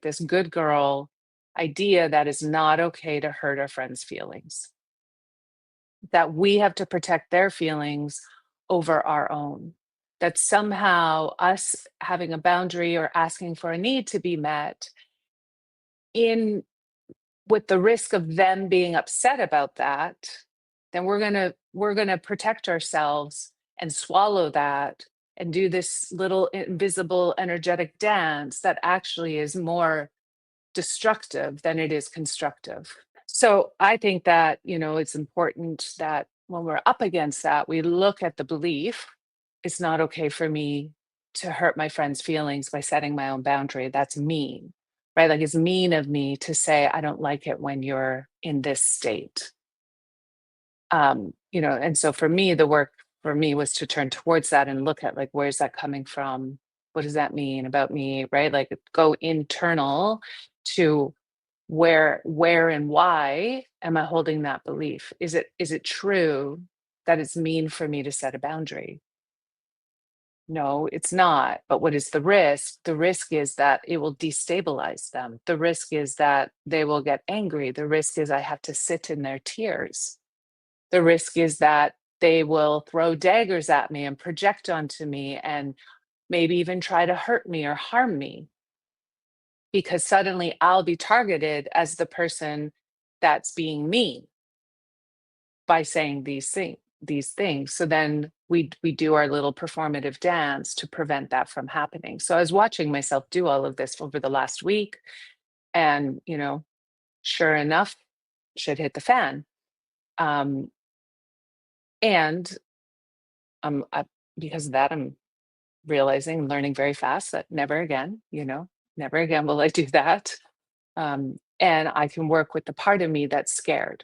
this good girl idea that it's not okay to hurt our friends' feelings, that we have to protect their feelings over our own, that somehow us having a boundary or asking for a need to be met in with the risk of them being upset about that, then we're going to protect ourselves and swallow that and do this little invisible energetic dance that actually is more destructive than it is constructive. So I think that, it's important that when we're up against that, we look at the belief, it's not okay for me to hurt my friend's feelings by setting my own boundary. That's mean, right? Like it's mean of me to say, I don't like it when you're in this state. And so for me, the work for me was to turn towards that and look at like, where's that coming from? What does that mean about me? Right? Like go internal to where and why am I holding that belief? Is it true that it's mean for me to set a boundary? No, it's not. But what is the risk? The risk is that it will destabilize them. The risk is that they will get angry. The risk is I have to sit in their tears. The risk is that they will throw daggers at me and project onto me and maybe even try to hurt me or harm me, because suddenly I'll be targeted as the person that's being mean by saying these things. So then we do our little performative dance to prevent that from happening. So I was watching myself do all of this over the last week, and sure enough, shit hit the fan. Um, and I, because of that, I'm realizing and learning very fast that never again, never again will I do that. And I can work with the part of me that's scared.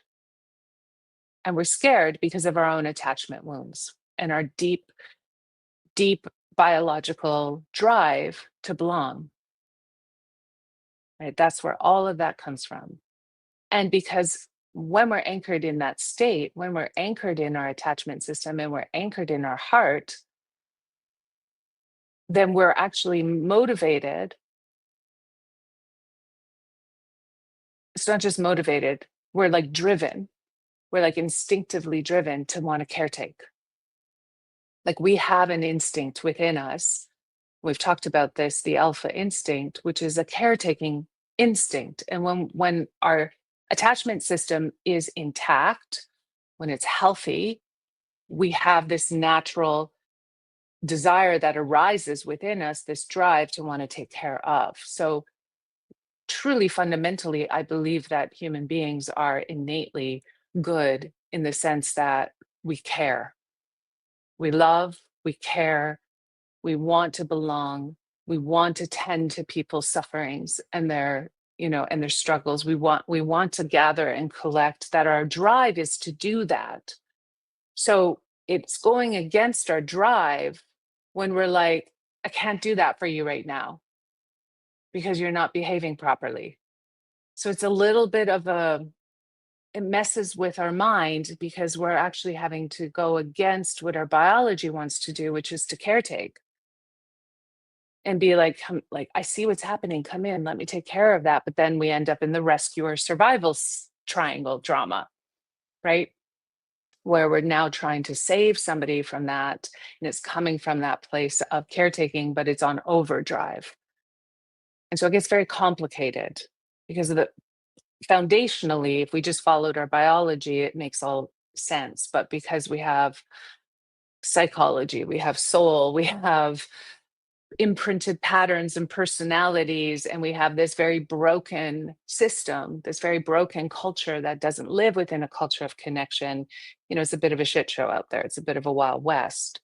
And we're scared because of our own attachment wounds and our deep, deep biological drive to belong, right? That's where all of that comes from. And because when we're anchored in that state, when we're anchored in our attachment system and we're anchored in our heart, then we're actually motivated. It's not just motivated, we're like driven. We're like instinctively driven to want to caretake. Like we have an instinct within us. We've talked about this, the alpha instinct, which is a caretaking instinct. And when our attachment system is intact, when it's healthy, we have this natural desire that arises within us, this drive to want to take care of. So truly fundamentally, I believe that human beings are innately good in the sense that we care. We love, we care, we want to belong, we want to tend to people's sufferings and their struggles. We want to gather and collect, that our drive is to do that. So it's going against our drive when we're like, I can't do that for you right now because you're not behaving properly. So it's a little bit of it messes with our mind because we're actually having to go against what our biology wants to do, which is to caretake and be like, come, like, I see what's happening. Come in, let me take care of that. But then we end up in the rescue or survival triangle drama, right? Where we're now trying to save somebody from that. And it's coming from that place of caretaking, but it's on overdrive. And so it gets very complicated because of the foundationally, if we just followed our biology, it makes all sense. But because we have psychology, we have soul, we have imprinted patterns and personalities, and we have this very broken system, this very broken culture that doesn't live within a culture of connection. It's a bit of a shit show out there. It's a bit of a wild west.